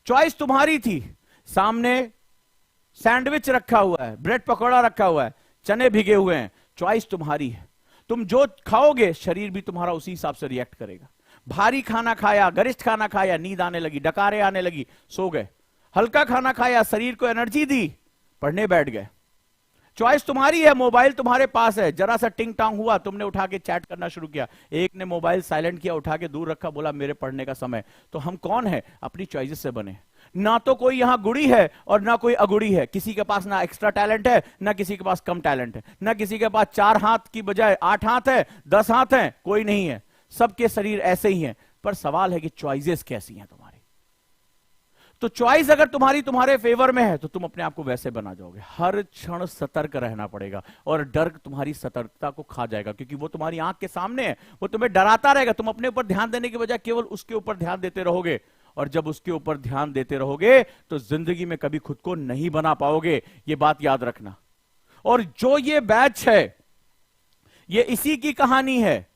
Choice तुम्हारी थी, सामने सैंडविच रखा हुआ है, ब्रेड पकौड़ा रखा हुआ है, चने भिगे हुए हैं, चॉइस तुम्हारी है। तुम जो खाओगे शरीर भी तुम्हारा उसी हिसाब से रिएक्ट करेगा। भारी खाना खाया, गरिष्ठ खाना खाया, नींद आने लगी, डकारे आने लगी, सो गए। हल्का खाना खाया, शरीर को एनर्जी दी, पढ़ने बैठ गए। चॉइस तुम्हारी है, मोबाइल तुम्हारे पास है, जरा सा टिंग टांग हुआ, तुमने उठा के चैट करना शुरू किया, एक ने मोबाइल साइलेंट किया, उठा के दूर रखा, बोला मेरे पढ़ने का समय। तो हम कौन है? अपनी चॉइसेस से बने। ना तो कोई यहां गुड़ी है और ना कोई अगुड़ी है, किसी के पास ना एक्स्ट्रा टैलेंट है, ना किसी के पास कम टैलेंट है, ना किसी के पास 4 हाथ की बजाय 8 हाथ है, 10 हाथ है, कोई नहीं है। सबके शरीर ऐसे ही हैं, पर सवाल है कि चॉइसेस कैसी हैं तुम्हारी। तो चॉइस अगर तुम्हारे फेवर में है तो तुम अपने आप को वैसे बना जाओगे। हर क्षण सतर्क रहना पड़ेगा, और डर तुम्हारी सतर्कता को खा जाएगा, क्योंकि वो तुम्हारी आंख के सामने है, वो तुम्हें डराता रहेगा। तुम अपने ऊपर ध्यान देने की बजाय केवल उसके ऊपर ध्यान देते रहोगे, और जब उसके ऊपर ध्यान देते रहोगे तो जिंदगी में कभी खुद को नहीं बना पाओगे, ये बात याद रखना। और जो ये बैच है, ये इसी की कहानी है।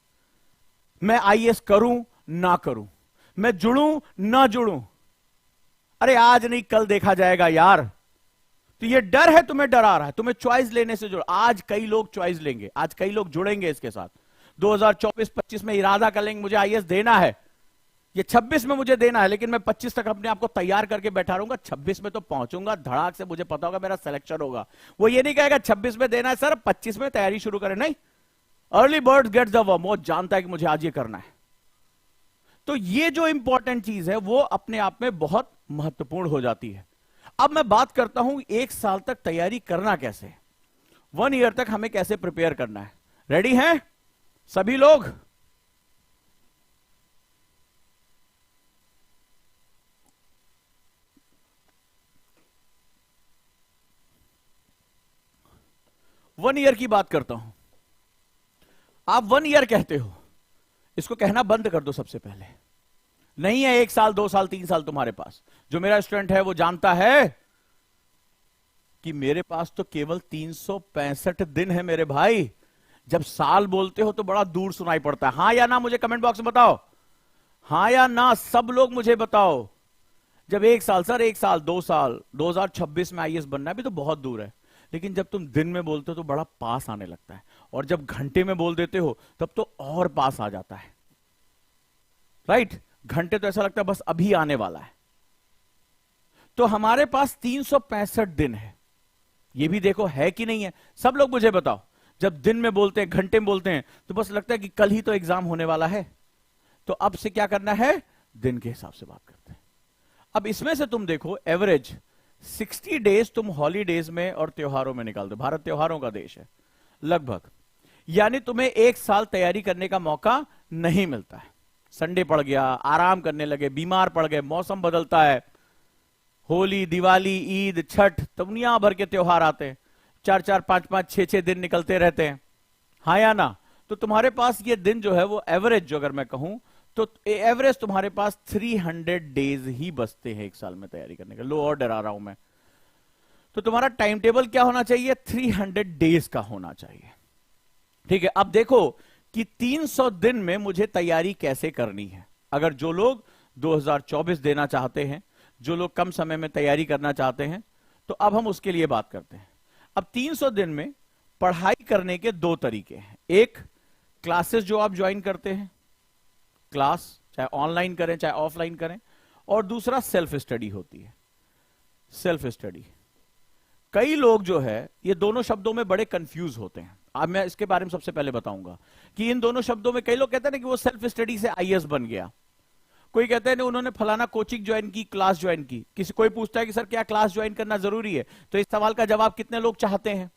मैं आईएएस करूं ना करूं, मैं जुड़ूं ना जुड़ूं, अरे आज नहीं कल देखा जाएगा यार। तो ये डर है, तुम्हें डरा रहा है, तुम्हें चॉइस लेने से जुड़। आज कई लोग चॉइस लेंगे, आज कई लोग जुड़ेंगे इसके साथ। 2024-25 में इरादा कर लेंगे मुझे आईएएस देना है, ये 26 में मुझे देना है, लेकिन मैं 25 तक अपने आप को तैयार करके बैठा रहूंगा, 26 में तो पहुंचूंगा धड़ाक से, मुझे पता होगा मेरा सिलेक्शन होगा। वो ये नहीं कहेगा 26 में देना है सर, 25 में तैयारी शुरू करें, नहीं। Early bird gets the worm, वो जानता है कि मुझे आज ये करना है। तो ये जो इंपॉर्टेंट चीज है वो अपने आप में बहुत महत्वपूर्ण हो जाती है। अब मैं बात करता हूं 1 साल तक तैयारी करना कैसे, 1 ईयर तक हमें कैसे प्रिपेयर करना है। रेडी हैं सभी लोग? वन ईयर की बात करता हूं। आप 1 ईयर कहते हो, इसको कहना बंद कर दो सबसे पहले। नहीं है 1 साल 2 साल 3 साल तुम्हारे पास। जो मेरा स्टूडेंट है वो जानता है कि मेरे पास तो केवल 365 दिन है मेरे भाई। जब साल बोलते हो तो बड़ा दूर सुनाई पड़ता है। हां या ना मुझे कमेंट बॉक्स में बताओ, हां या ना सब लोग मुझे बताओ। जब 1 साल सर, 1 साल 2 साल 2026 में आईएएस बनना भी तो बहुत दूर है, लेकिन जब तुम दिन में बोलते हो तो बड़ा पास आने लगता है, और जब घंटे में बोल देते हो तब तो और पास आ जाता है। राइट? घंटे तो ऐसा लगता है बस अभी आने वाला है। तो हमारे पास 365 दिन है, ये भी देखो है कि नहीं है। सब लोग मुझे बताओ, जब दिन में बोलते हैं, घंटे में बोलते हैं, तो बस लगता है कि कल ही तो एग्जाम होने वाला है। तो अब से क्या करना है, दिन के हिसाब से बात करते हैं। अब इसमें से तुम देखो एवरेज 60 डेज तुम हॉलीडेज में और त्योहारों में निकाल दो। भारत त्योहारों का देश है लगभग, यानी तुम्हें 1 साल तैयारी करने का मौका नहीं मिलता है। संडे पड़ गया, आराम करने लगे, बीमार पड़ गए, मौसम बदलता है, होली, दिवाली, ईद, छठ, दुनिया भर के त्योहार आते हैं, 4-4, 5-5, 6-6 दिन निकलते रहते हैं। हाँ या ना? तो तुम्हारे पास ये दिन जो है वो एवरेज, जो अगर मैं कहूं तो एवरेज तुम्हारे पास 300 डेज ही बचते हैं 1 साल में तैयारी करने का। लो और डरा रहा हूं मैं। तो तुम्हारा टाइम टेबल क्या होना चाहिए, 300 डेज का होना चाहिए। ठीक है, अब देखो कि 300 दिन में मुझे तैयारी कैसे करनी है। अगर जो लोग 2024 देना चाहते हैं, जो लोग कम समय में तैयारी करना चाहते हैं, तो अब हम उसके लिए बात करते हैं। अब 300 दिन में पढ़ाई करने के 2 तरीके हैं। एक, क्लासेस जो आप ज्वाइन करते हैं, क्लास चाहे ऑनलाइन करें चाहे ऑफलाइन करें, और दूसरा सेल्फ स्टडी होती है। सेल्फ स्टडी, कई लोग जो है ये दोनों शब्दों में बड़े कंफ्यूज होते हैं। अब मैं इसके बारे में सबसे पहले बताऊंगा कि इन दोनों शब्दों में, कई लोग कहते हैं ना कि वो सेल्फ स्टडी से आईएएस बन गया, कोई कहते हैं ना उन्होंने फलाना कोचिंग ज्वाइन की, क्लास ज्वाइन की। किसी कोई पूछता है कि सर क्या क्लास ज्वाइन करना जरूरी है, तो इस सवाल का जवाब कितने लोग चाहते हैं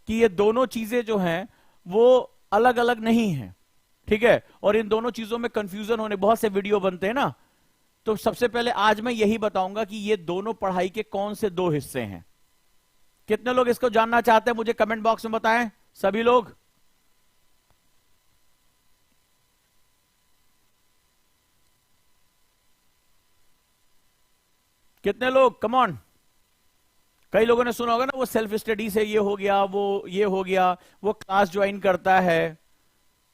कि ये दोनों चीजें जो हैं वो अलग अलग नहीं है। ठीक है, और इन दोनों चीजों में कंफ्यूजन होने बहुत से वीडियो बनते हैं ना। तो सबसे पहले आज मैं यही बताऊंगा कि ये दोनों पढ़ाई के कौन से 2 हिस्से हैं। कितने लोग इसको जानना चाहते हैं मुझे कमेंट बॉक्स में बताएं सभी लोग। कितने लोग, कम ऑन। कई लोगों ने सुना होगा ना वो सेल्फ स्टडी से ये हो गया, वो ये हो गया, वो क्लास ज्वाइन करता है।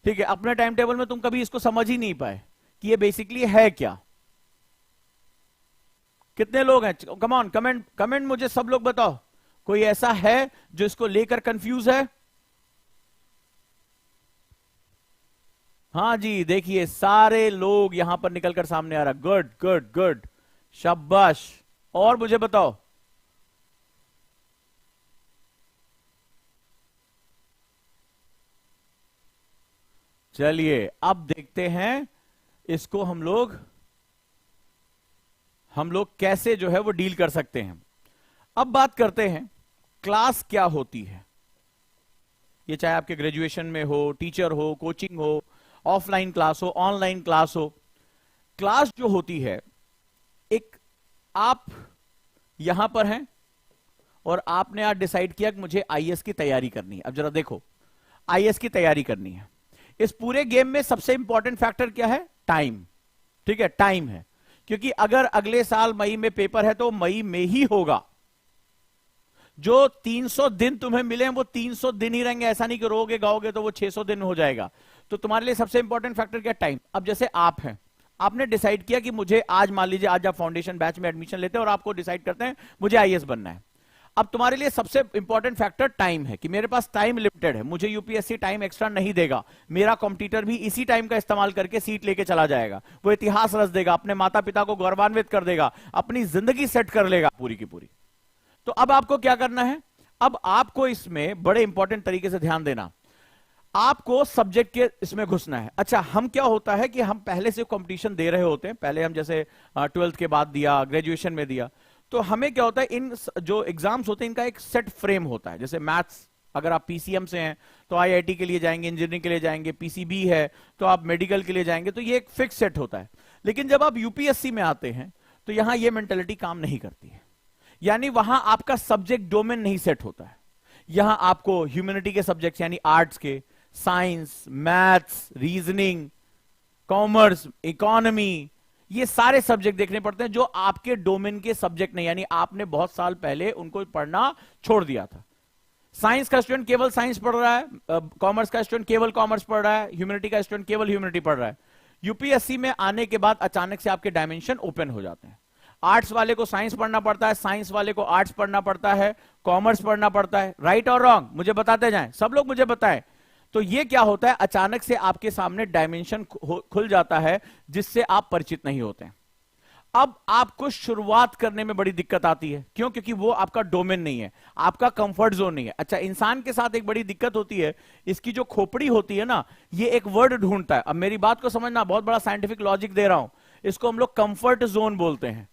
ठीक है, अपने टाइम टेबल में तुम कभी इसको समझ ही नहीं पाए कि ये बेसिकली है क्या। कितने लोग हैं? कम ऑन, कमेंट कमेंट मुझे सब लोग बताओ, कोई ऐसा है जो इसको लेकर कंफ्यूज है? हाँ जी, देखिए सारे लोग यहां पर निकलकर सामने आ रहा। गुड गुड गुड, शाबाश। और मुझे बताओ, चलिए अब देखते हैं इसको हम लोग कैसे जो है वो डील कर सकते हैं। अब बात करते हैं क्लास क्या होती है। ये चाहे आपके ग्रेजुएशन में हो, टीचर हो, कोचिंग हो, ऑफलाइन क्लास हो, ऑनलाइन क्लास हो। क्लास जो होती है, एक आप यहां पर हैं और आपने आज डिसाइड किया कि मुझे आईएएस की तैयारी करनी है। अब जरा देखो, आईएएस की तैयारी करनी है, इस पूरे गेम में सबसे इंपॉर्टेंट फैक्टर क्या है? टाइम। ठीक है, टाइम है, क्योंकि अगर अगले साल मई में पेपर है तो मई में ही होगा। जो 300 दिन तुम्हें मिले हैं वो 300 दिन ही रहेंगे, ऐसा नहीं कि रोगे गाओगे तो वो 600 दिन हो जाएगा। तो तुम्हारे लिए सबसे इंपॉर्टेंट फैक्टर क्या? टाइम। अब जैसे आप हैं, आपने डिसाइड किया कि मुझे आज, मान लीजिए आज आप फाउंडेशन बैच में एडमिशन लेते हैं और आपको डिसाइड करते हैं मुझे आईएएस बनना है। अब तुम्हारे लिए सबसे इंपॉर्टेंट फैक्टर टाइम है कि मेरे पास टाइम लिमिटेड है, मुझे यूपीएससी टाइम एक्स्ट्रा नहीं देगा। मेरा कॉम्पिटिटर भी इसी टाइम का इस्तेमाल करके सीट लेके चला जाएगा, वो इतिहास रच देगा, अपने माता पिता को गौरवान्वित कर देगा, अपनी जिंदगी सेट कर लेगा पूरी की पूरी। तो अब आपको क्या करना है? अब आपको इसमें बड़े इंपॉर्टेंट तरीके से ध्यान देना, आपको सब्जेक्ट के इसमें घुसना है। अच्छा, हम क्या होता है कि हम पहले से कंपटीशन दे रहे होते हैं, पहले हम जैसे 12th के बाद दिया, ग्रेजुएशन में दिया, तो हमें क्या होता है, इन जो एग्जाम्स होते हैं इनका एक सेट फ्रेम होता है। जैसे मैथ्स, अगर आप पीसीएम से हैं तो आईआईटी के लिए जाएंगे, इंजीनियरिंग के लिए जाएंगे, पीसीबी है तो आप मेडिकल के लिए जाएंगे, तो ये एक फिक्स सेट होता है। लेकिन जब आप यूपीएससी में आते हैं तो यहां ये मेंटेलिटी काम नहीं करती है, यानी वहां आपका सब्जेक्ट डोमेन नहीं सेट होता है। यहां आपको ह्यूमैनिटी के सब्जेक्ट यानी आर्ट्स के, science, maths, reasoning, commerce, economy, ये सारे सब्जेक्ट देखने पड़ते हैं जो आपके डोमेन के सब्जेक्ट नहीं, यानी आपने बहुत साल पहले उनको पढ़ना छोड़ दिया था। साइंस का स्टूडेंट केवल साइंस पढ़ रहा है, कॉमर्स का स्टूडेंट केवल कॉमर्स पढ़ रहा है, ह्यूमैनिटी का स्टूडेंट केवल ह्यूमैनिटी पढ़ रहा है। यूपीएससी में आने के बाद अचानक से आपके डायमेंशन ओपन हो जाते हैं। आर्ट्स वाले को साइंस पढ़ना पड़ता है, साइंस वाले को आर्ट्स पढ़ना पड़ता है, कॉमर्स पढ़ना पड़ता है। राइट और रॉन्ग मुझे बताते जाएं, सब लोग मुझे बताएं। तो ये क्या होता है, अचानक से आपके सामने डायमेंशन खुल जाता है जिससे आप परिचित नहीं होते हैं। अब आपको शुरुआत करने में बड़ी दिक्कत आती है, क्यों? क्योंकि वो आपका डोमेन नहीं है, आपका कंफर्ट जोन नहीं है। अच्छा, इंसान के साथ एक बड़ी दिक्कत होती है, इसकी जो खोपड़ी होती है ना, ये एक वर्ड ढूंढता है। अब मेरी बात को समझना, बहुत बड़ा साइंटिफिक लॉजिक दे रहा हूं, इसको हम लोग कंफर्ट जोन बोलते हैं,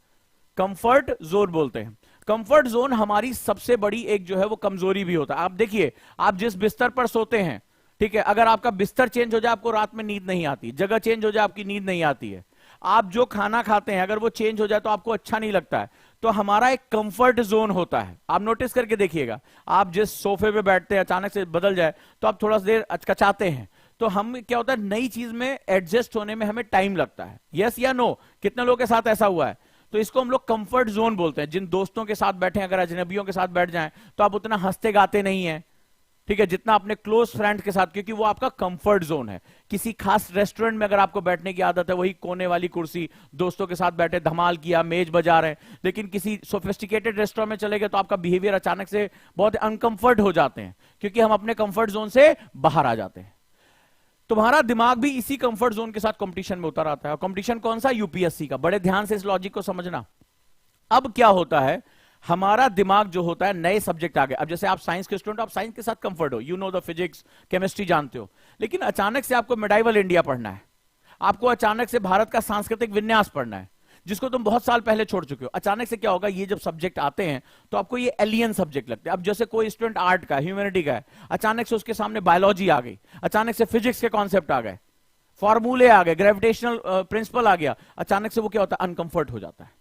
कंफर्ट जोन बोलते हैं। कंफर्ट जोन हमारी सबसे बड़ी एक जो है वो कमजोरी भी होता है। आप देखिए, आप जिस बिस्तर पर सोते हैं, ठीक है, अगर आपका बिस्तर चेंज हो जाए आपको रात में नींद नहीं आती, जगह चेंज हो जाए आपकी नींद नहीं आती है। आप जो खाना खाते हैं अगर वो चेंज हो जाए तो आपको अच्छा नहीं लगता है। तो हमारा एक कंफर्ट जोन होता है, आप नोटिस करके देखिएगा, आप जिस सोफे पे बैठते हैं अचानक से बदल जाए तो आप थोड़ा देर अचकचाते हैं। तो हम क्या होता है, नई चीज में एडजस्ट होने में हमें टाइम लगता है। यस या नो? कितने लोगों के साथ ऐसा हुआ है? तो इसको हम लोग कंफर्ट जोन बोलते हैं। जिन दोस्तों के साथ बैठे, अगर अजनबियों के साथ बैठ जाएं तो आप उतना हंसते गाते नहीं है, ठीक है, जितना अपने क्लोज फ्रेंड के साथ, क्योंकि वो आपका कंफर्ट जोन है। किसी खास रेस्टोरेंट में अगर आपको बैठने की आदत है, वही कोने वाली कुर्सी, दोस्तों के साथ बैठे, धमाल किया, मेज बजा रहे हैं। लेकिन किसी सोफिस्टिकेटेड रेस्टोरेंट में चले गए तो आपका बिहेवियर अचानक से बहुत अनकंफर्ट हो जाते हैं, क्योंकि हम अपने कंफर्ट जोन से बाहर आ जाते हैं। तुम्हारा दिमाग भी इसी कंफर्ट जोन के साथ कंपटीशन में उतर आता है। और कंपटीशन कौन सा? यूपीएससी का। बड़े ध्यान से इस लॉजिक को समझना। अब क्या होता है, हमारा दिमाग जो होता है, नए सब्जेक्ट आ गए। अब जैसे आप साइंस के स्टूडेंट, आप साइंस के साथ कंफर्ट हो, you know the physics, chemistry जानते हो, लेकिन अचानक से आपको मेडाइवल इंडिया पढ़ना है, आपको अचानक से भारत का सांस्कृतिक विन्यास पढ़ना है, जिसको तुम बहुत साल पहले छोड़ चुके हो। अचानक से क्या होगा, ये जब सब्जेक्ट आते हैं तो आपको ये एलियन सब्जेक्ट लगते हैं। अब जैसे कोई स्टूडेंट आर्ट का, ह्यूमैनिटी का है, अचानक से उसके सामने बायोलॉजी आ गई, अचानक से फिजिक्स के कॉन्सेप्ट आ गए, फॉर्मूले आ गए, ग्रेविटेशनल प्रिंसिपल आ गया, अचानक से वो क्या होता है, अनकंफर्ट हो जाता है।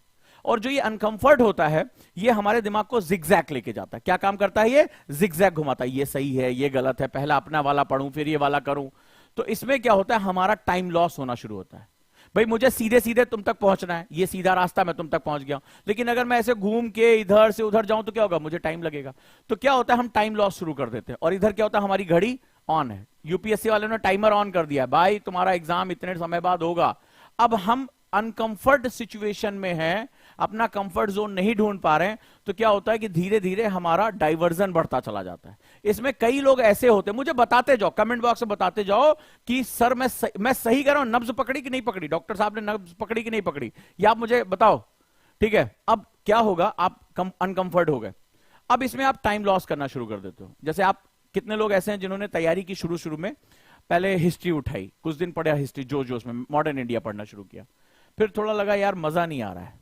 और जो ये अनकंफर्ट होता है, ये हमारे दिमाग को जिगजैग लेके जाता है। क्या काम करता है? ये जिगजैग घुमाता है, ये सही है, ये गलत है, पहला अपना वाला पढ़ूं फिर ये वाला करूं। तो इसमें क्या होता है, हमारा टाइम लॉस होना शुरू होता है। भाई मुझे सीधे सीधे तुम तक पहुंचना है, ये सीधा रास्ता, मैं तुम तक पहुंच गया हूं, लेकिन अगर मैं ऐसे घूम के इधर से उधर जाऊं तो क्या होगा, मुझे टाइम लगेगा। तो क्या होता है, हम टाइम लॉस शुरू कर देते हैं। और इधर क्या होता है, हमारी घड़ी ऑन है, यूपीएससी वालों ने टाइमर ऑन कर दिया, भाई तुम्हारा एग्जाम इतने समय बाद होगा। अब हम अनकंफर्ट सिचुएशन में हैं, अपना कंफर्ट जोन नहीं ढूंढ पा रहे हैं, तो क्या होता है कि धीरे धीरे हमारा डाइवर्जन बढ़ता चला जाता है। इसमें कई लोग ऐसे होते हैं, मुझे बताते जाओ, कमेंट बॉक्स में बताते जाओ कि सर मैं सही कह रहा हूं, नब्ज पकड़ी कि नहीं पकड़ी, डॉक्टर साहब ने नब्ज पकड़ी कि नहीं पकड़ी, ये आप मुझे बताओ। ठीक है, अब क्या होगा, आप अनकंफर्ट हो गए। अब इसमें आप टाइम लॉस करना शुरू कर देते हो। जैसे आप कितने लोग ऐसे हैं जिन्होंने तैयारी की शुरू में, पहले हिस्ट्री उठाई, कुछ दिन पढ़ा हिस्ट्री जोश में, मॉडर्न इंडिया पढ़ना शुरू किया, फिर थोड़ा लगा यार मजा नहीं आ रहा है,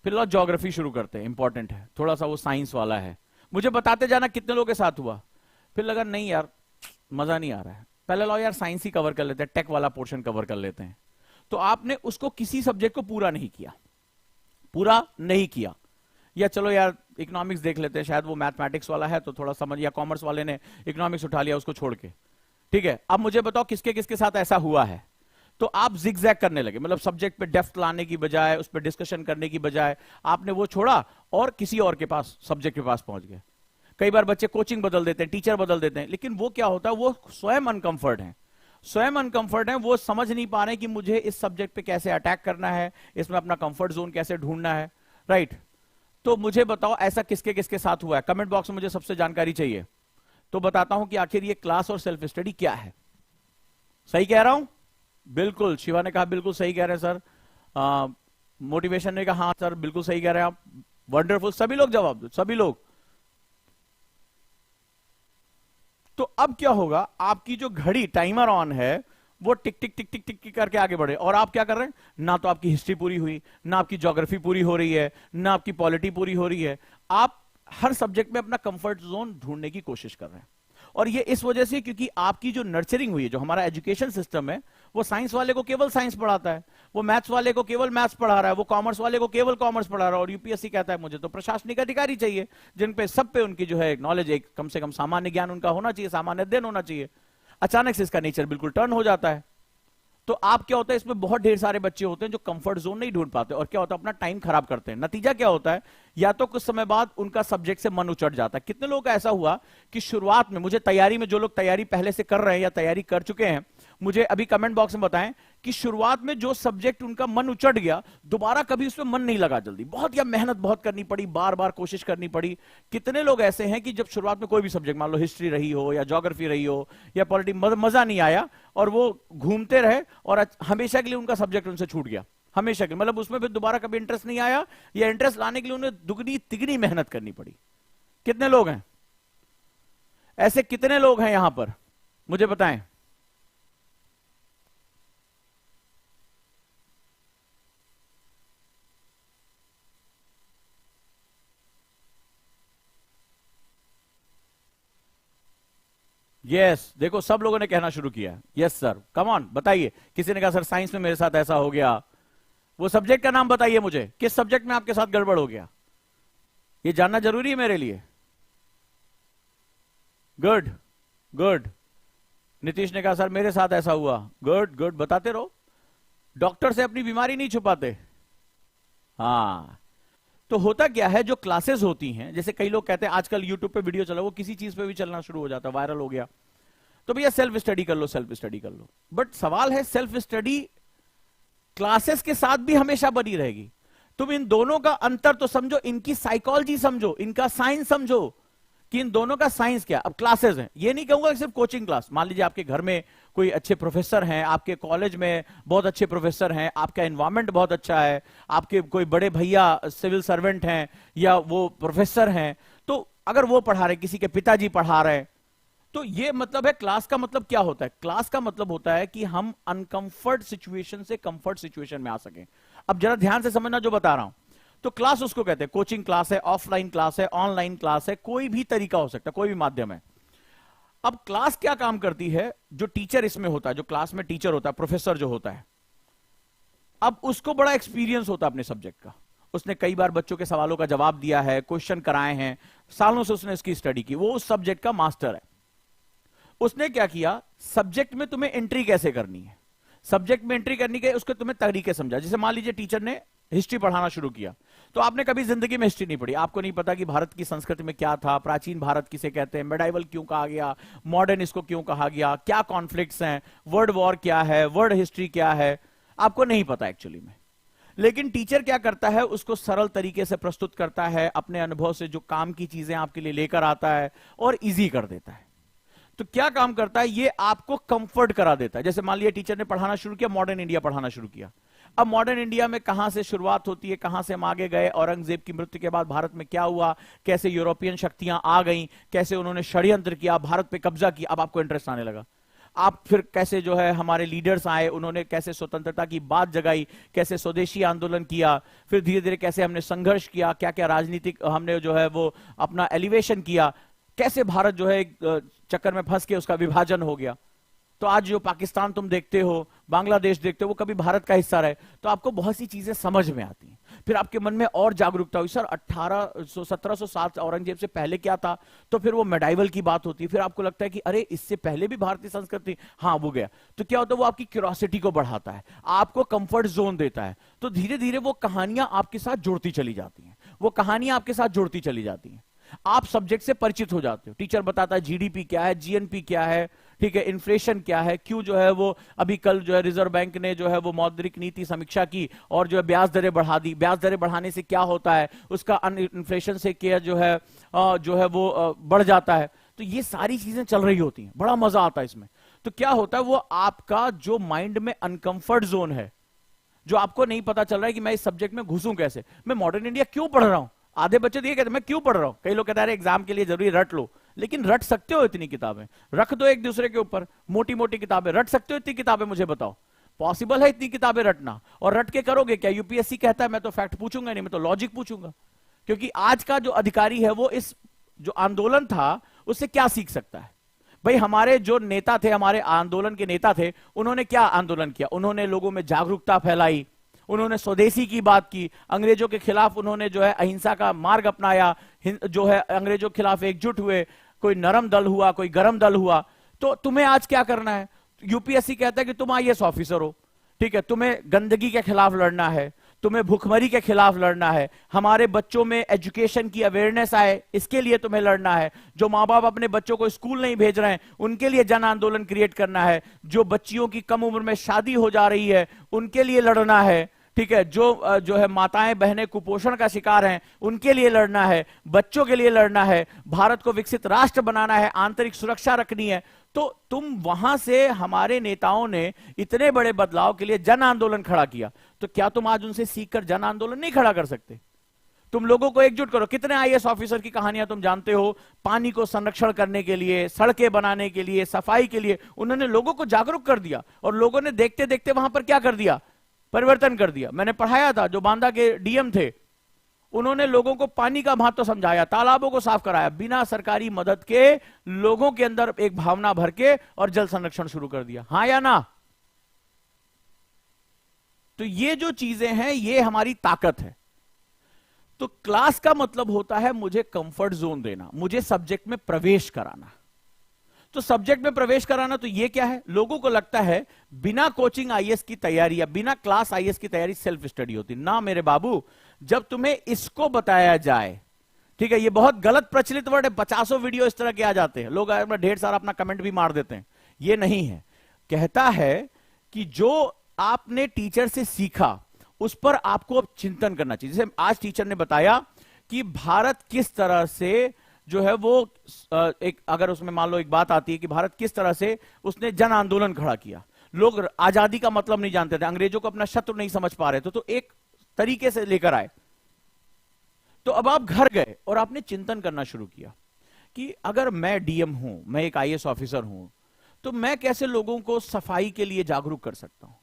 फिर लो ज्योग्राफी शुरू करते हैं, इंपॉर्टेंट है, थोड़ा सा वो साइंस वाला है, मुझे बताते जाना कितने लोगों के साथ हुआ। फिर लगा नहीं यार मजा नहीं आ रहा है, पहले लो यार साइंस ही कवर कर लेते हैं, टेक वाला पोर्शन कवर कर लेते हैं। तो आपने उसको किसी सब्जेक्ट को पूरा नहीं किया, या चलो यार इकोनॉमिक्स देख लेते हैं, शायद वो मैथमेटिक्स वाला है तो थोड़ा समझ, या कॉमर्स वाले ने इकोनॉमिक्स उठा लिया उसको छोड़ के। ठीक है, अब मुझे बताओ किसके किसके साथ ऐसा हुआ है। तो आप जिगजैग करने लगे, मतलब सब्जेक्ट पे डेप्थ लाने की बजाय, उस पर डिस्कशन करने की बजाय आपने वो छोड़ा और किसी और के पास, सब्जेक्ट के पास पहुंच गए। कई बार बच्चे कोचिंग बदल देते हैं, टीचर बदल देते हैं, लेकिन वो क्या होता है, वो स्वयं अनकंफर्ट है, वो समझ नहीं पा रहे कि मुझे इस सब्जेक्ट पे कैसे अटैक करना है, इसमें अपना कंफर्ट जोन कैसे ढूंढना है। राइट, तो मुझे बताओ ऐसा किसके किसके साथ हुआ है, कमेंट बॉक्स में मुझे सबसे जानकारी चाहिए, तो बताता हूं कि आखिर ये क्लास और सेल्फ स्टडी क्या है। सही कह रहा हूं? बिल्कुल, शिवा ने कहा बिल्कुल सही कह रहे हैं सर, मोटिवेशन ने कहा हाँ सर बिल्कुल सही कह रहे हैं आप, वंडरफुल, सभी लोग जवाब दो, सभी लोग। तो अब क्या होगा, आपकी जो घड़ी टाइमर ऑन है वो टिक टिक टिक टिक टिक टिक करके आगे बढ़े, और आप क्या कर रहे हैं, ना तो आपकी हिस्ट्री पूरी हुई, ना आपकी ज्योग्राफी पूरी हो रही है, ना आपकी पॉलिटी पूरी हो रही है, आप हर सब्जेक्ट में अपना कंफर्ट जोन ढूंढने की कोशिश कर रहे हैं। और ये इस वजह से क्योंकि आपकी जो नर्चरिंग हुई है, जो हमारा एजुकेशन सिस्टम है, वो साइंस वाले को केवल साइंस पढ़ाता है, वो मैथ्स वाले को केवल मैथ्स पढ़ा रहा है, वो कॉमर्स वाले को केवल कॉमर्स पढ़ा रहा है, और यूपीएससी कहता है मुझे तो प्रशासनिक अधिकारी चाहिए जिन पे सब पे उनकी जो है नॉलेज, एक कम से कम सामान्य ज्ञान उनका होना चाहिए, सामान्य अध्ययन होना चाहिए। अचानक से इसका नेचर बिल्कुल टर्न हो जाता है। तो आप क्या होता है, इसमें बहुत ढेर सारे बच्चे होते हैं जो कंफर्ट जोन नहीं ढूंढ पाते, और क्या होता है अपना टाइम खराब करते हैं। नतीजा क्या होता है, या तो कुछ समय बाद उनका सब्जेक्ट से मन उचट जाता है। कितने लोग का ऐसा हुआ कि शुरुआत में, मुझे तैयारी में, जो लोग तैयारी पहले से कर रहे हैं या तैयारी कर चुके हैं, मुझे अभी कमेंट बॉक्स में बताएं कि शुरुआत में जो सब्जेक्ट उनका मन उचट गया, दोबारा कभी उसमें मन नहीं लगा जल्दी, बहुत या मेहनत बहुत करनी पड़ी, बार बार कोशिश करनी पड़ी। कितने लोग ऐसे हैं कि जब शुरुआत में कोई भी सब्जेक्ट, मान लो हिस्ट्री रही हो या ज्योग्राफी रही हो या पॉलिटी, मजा नहीं आया और वो घूमते रहे और हमेशा के लिए उनका सब्जेक्ट उनसे छूट गया, हमेशा के, मतलब उसमें फिर दोबारा कभी इंटरेस्ट नहीं आया, या इंटरेस्ट लाने के लिए उन्हें दुगनी तिगनी मेहनत करनी पड़ी। कितने लोग हैं ऐसे, कितने लोग हैं यहां पर, मुझे बताएं। यस, देखो सब लोगों ने कहना शुरू किया, यस सर, कम ऑन बताइए। किसी ने कहा सर साइंस में मेरे साथ ऐसा हो गया, वो सब्जेक्ट का नाम बताइए मुझे, किस सब्जेक्ट में आपके साथ गड़बड़ हो गया, ये जानना जरूरी है मेरे लिए। Good good. नीतीश ने कहा सर मेरे साथ ऐसा हुआ, गुड गुड, बताते रहो, डॉक्टर से अपनी बीमारी नहीं छुपाते। हाँ, तो होता क्या है, जो क्लासेस होती हैं, जैसे कई लोग कहते हैं आजकल यूट्यूब पे वीडियो चला, वो किसी चीज पे भी चलना शुरू हो जाता है, वायरल हो गया, तो भैया सेल्फ स्टडी कर लो, सेल्फ स्टडी कर लो। बट सवाल है, सेल्फ स्टडी क्लासेस के साथ भी हमेशा बनी रहेगी? तुम इन दोनों का अंतर तो समझो, इनकी साइकोलॉजी समझो, इनका साइंस समझो कि इन दोनों का साइंस क्या। अब क्लासेस हैं, ये नहीं कहूंगा कि सिर्फ कोचिंग क्लास, मान लीजिए आपके घर में कोई अच्छे प्रोफेसर हैं, आपके कॉलेज में बहुत अच्छे प्रोफेसर हैं, आपका एनवायरनमेंट बहुत अच्छा है, आपके कोई बड़े भैया सिविल सर्वेंट हैं या वो प्रोफेसर हैं, तो अगर वो पढ़ा रहे, किसी के पिताजी पढ़ा रहे, तो ये मतलब है, क्लास का मतलब क्या होता है, क्लास का मतलब होता है कि हम अनकंफर्ट सिचुएशन से कंफर्ट सिचुएशन में आ सकें। अब जरा ध्यान से समझना जो बता रहा हूं। तो क्लास उसको कहते हैं, कोचिंग क्लास है, ऑफलाइन क्लास है, ऑनलाइन क्लास है, कोई भी तरीका हो सकता है, कोई भी माध्यम है। अब क्लास क्या काम करती है, जो टीचर इसमें होता है, जो क्लास में टीचर होता है, प्रोफेसर जो होता है, अब उसको बड़ा एक्सपीरियंस होता है अपने सब्जेक्ट का, उसने कई बार बच्चों के सवालों का जवाब दिया है, क्वेश्चन कराए हैं, सालों से उसने इसकी स्टडी की, वो उस सब्जेक्ट का मास्टर है। उसने क्या किया, सब्जेक्ट में तुम्हें एंट्री कैसे करनी है, सब्जेक्ट में एंट्री करनी है, उसके तुम्हें तरीके समझा। जैसे मान लीजिए टीचर ने हिस्ट्री पढ़ाना शुरू किया, तो आपने कभी जिंदगी में हिस्ट्री नहीं पढ़ी, आपको नहीं पता कि भारत की संस्कृति में क्या था, प्राचीन भारत किसे कहते हैं, मेडाइवल क्यों कहा गया, मॉडर्न इसको क्यों कहा गया, क्या कॉन्फ्लिक्ट्स हैं, वर्ल्ड वॉर क्या है, वर्ल्ड हिस्ट्री क्या है, आपको नहीं पता एक्चुअली में। लेकिन टीचर क्या करता है, उसको सरल तरीके से प्रस्तुत करता है, अपने अनुभव से जो काम की चीजें आपके लिए लेकर आता है और इजी कर देता है। तो क्या काम करता है, ये आपको कंफर्ट करा देता है। जैसे मान लिया टीचर ने पढ़ाना शुरू किया, मॉडर्न इंडिया पढ़ाना शुरू किया। अब मॉडर्न इंडिया में कहां से शुरुआत होती है, कहां से हम आगे गए, औरंगजेब की मृत्यु के बाद भारत में क्या हुआ, कैसे यूरोपियन शक्तियां आ गईं, कैसे उन्होंने षड्यंत्र किया, भारत पे कब्जा किया। अब आपको इंटरेस्ट आने लगा। आप फिर कैसे जो है हमारे लीडर्स आए, उन्होंने कैसे स्वतंत्रता की बात जगाई, कैसे स्वदेशी आंदोलन किया, फिर धीरे धीरे कैसे हमने संघर्ष किया, क्या क्या राजनीतिक हमने जो है वो अपना एलिवेशन किया, कैसे भारत जो है एक चक्कर में फंस के उसका विभाजन हो गया। तो आज जो पाकिस्तान तुम देखते हो, बांग्लादेश देखते हो, वो कभी भारत का हिस्सा रहे। तो आपको बहुत सी चीजें समझ में आती हैं। फिर आपके मन में और जागरूकता हुई, सर 1707 औरंगजेब से पहले क्या था। तो फिर वो मेडाइवल की बात होती है। फिर आपको लगता है कि अरे इससे पहले भी भारतीय संस्कृति, हाँ वो गया। तो क्या होता है, वो आपकी क्यूरियोसिटी को बढ़ाता है, आपको कंफर्ट जोन देता है। तो धीरे धीरे वो कहानियां आपके साथ जुड़ती चली जाती हैं, वो कहानियां आपके साथ जुड़ती चली जाती हैं। आप सब्जेक्ट से परिचित हो जाते हो। टीचर बताता है जीडीपी क्या है, जीएनपी क्या है, ठीक है, इन्फ्लेशन क्या है, क्यों जो है वो अभी कल जो है रिजर्व बैंक ने जो है वो मौद्रिक नीति समीक्षा की और जो है ब्याज दरें बढ़ा दी। ब्याज दरें बढ़ाने से क्या होता है, उसका इन्फ्लेशन से क्या जो है वो बढ़ जाता है। तो ये सारी चीजें चल रही होती हैं, बड़ा मजा आता है इसमें। तो क्या होता है, वो आपका जो माइंड में अनकंफर्ट जोन है, जो आपको नहीं पता चल रहा है कि मैं इस सब्जेक्ट में घुसूं कैसे, मैं मॉडर्न इंडिया क्यों पढ़ रहा हूं। आधे बच्चे तो ये कहते हैं मैं क्यों पढ़ रहा हूं। कई लोग कहते हैं एग्जाम के लिए जरूरी रट लो, लेकिन रट सकते हो इतनी किताबें, रख दो एक दूसरे के ऊपर, मोटी मोटी किताबें रट सकते हो इतनी किताबें, मुझे बताओ पॉसिबल है इतनी किताबें रटना। और रट के करोगे क्या, यूपीएससी कहता है मैं तो फैक्ट पूछूंगा नहीं, मैं तो लॉजिक पूछूंगा। क्योंकि आज का जो अधिकारी है वो इस जो आंदोलन था उससे क्या सीख सकता है। भाई हमारे जो नेता थे, हमारे आंदोलन के नेता थे, उन्होंने क्या आंदोलन किया, उन्होंने लोगों में जागरूकता फैलाई, उन्होंने स्वदेशी की बात की, अंग्रेजों के खिलाफ उन्होंने जो है अहिंसा का मार्ग अपनाया, जो है अंग्रेजों के खिलाफ एकजुट हुए, कोई नरम दल हुआ, कोई गरम दल हुआ। तो तुम्हें आज क्या करना है, यूपीएससी कहता है कि तुम आईएएस ऑफिसर हो, ठीक है, तुम्हें गंदगी के खिलाफ लड़ना है, तुम्हें भूखमरी के खिलाफ लड़ना है, हमारे बच्चों में एजुकेशन की अवेयरनेस आए इसके लिए तुम्हें लड़ना है, जो माँ बाप अपने बच्चों को स्कूल नहीं भेज रहे हैं उनके लिए जन आंदोलन क्रिएट करना है, जो बच्चियों की कम उम्र में शादी हो जा रही है उनके लिए लड़ना है, ठीक है, जो है माताएं बहनें कुपोषण का शिकार हैं उनके लिए लड़ना है, बच्चों के लिए लड़ना है, भारत को विकसित राष्ट्र बनाना है, आंतरिक सुरक्षा रखनी है। तो तुम वहां से हमारे नेताओं ने इतने बड़े बदलाव के लिए जन आंदोलन खड़ा किया, तो क्या तुम आज उनसे सीखकर जन आंदोलन नहीं खड़ा कर सकते। तुम लोगों को एकजुट करो। कितने आईएएस ऑफिसर की कहानियां तुम जानते हो, पानी को संरक्षण करने के लिए, सड़कें बनाने के लिए, सफाई के लिए उन्होंने लोगों को जागरूक कर दिया, और लोगों ने देखते देखते वहां पर क्या कर दिया, परिवर्तन कर दिया। मैंने पढ़ाया था, जो बांदा के डीएम थे उन्होंने लोगों को पानी का महत्व समझाया, तालाबों को साफ कराया, बिना सरकारी मदद के लोगों के अंदर एक भावना भर के और जल संरक्षण शुरू कर दिया। हाँ या ना। तो ये जो चीजें हैं ये हमारी ताकत है। तो क्लास का मतलब होता है मुझे कंफर्ट जोन देना, मुझे सब्जेक्ट में प्रवेश कराना। तो सब्जेक्ट में प्रवेश कराना, तो ये क्या है, लोगों को लगता है बिना कोचिंग आईएएस की तैयारी या बिना क्लास आईएएस की तैयारी सेल्फ स्टडी होती ना। मेरे बाबू, जब तुम्हें इसको बताया जाए, ठीक है, ये बहुत गलत प्रचलित वर्ड है, 50 वीडियो इस तरह के आ जाते हैं, लोग ढेर सारा अपना कमेंट भी मार देते हैं। ये नहीं है, कहता है कि जो आपने टीचर से सीखा उस पर आपको अब चिंतन करना चाहिए। जैसे आज टीचर ने बताया कि भारत किस तरह से जो है वो एक, अगर उसमें मान लो एक बात आती है कि भारत किस तरह से उसने जन आंदोलन खड़ा किया, लोग आजादी का मतलब नहीं जानते थे, अंग्रेजों को अपना शत्रु नहीं समझ पा रहे थे, तो एक तरीके से लेकर आए। तो अब आप घर गए और आपने चिंतन करना शुरू किया कि अगर मैं डीएम हूं, मैं एक आईएएस ऑफिसर हूं, तो मैं कैसे लोगों को सफाई के लिए जागरूक कर सकता हूं,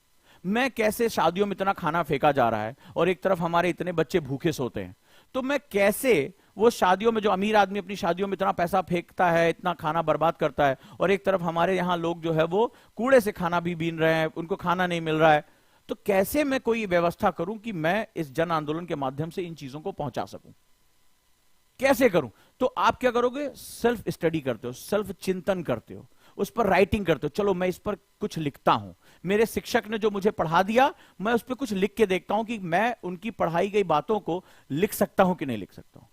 मैं कैसे, शादियों में इतना खाना फेंका जा रहा है और एक तरफ हमारे इतने बच्चे भूखे सोते हैं, तो मैं कैसे वो शादियों में, जो अमीर आदमी अपनी शादियों में इतना पैसा फेंकता है, इतना खाना बर्बाद करता है, और एक तरफ हमारे यहां लोग जो है वो कूड़े से खाना भी बीन रहे हैं, उनको खाना नहीं मिल रहा है, तो कैसे मैं कोई व्यवस्था करूं कि मैं इस जन आंदोलन के माध्यम से इन चीजों को पहुंचा सकूं, कैसे करूं। तो आप क्या करोगे, सेल्फ स्टडी करते हो, सेल्फ चिंतन करते हो, उस पर राइटिंग करते हो, चलो मैं इस पर कुछ लिखता हूं, मेरे शिक्षक ने जो मुझे पढ़ा दिया मैं उस पर कुछ लिख के देखता हूं कि मैं उनकी पढ़ाई गई बातों को लिख सकता हूं कि नहीं लिख सकता हूं।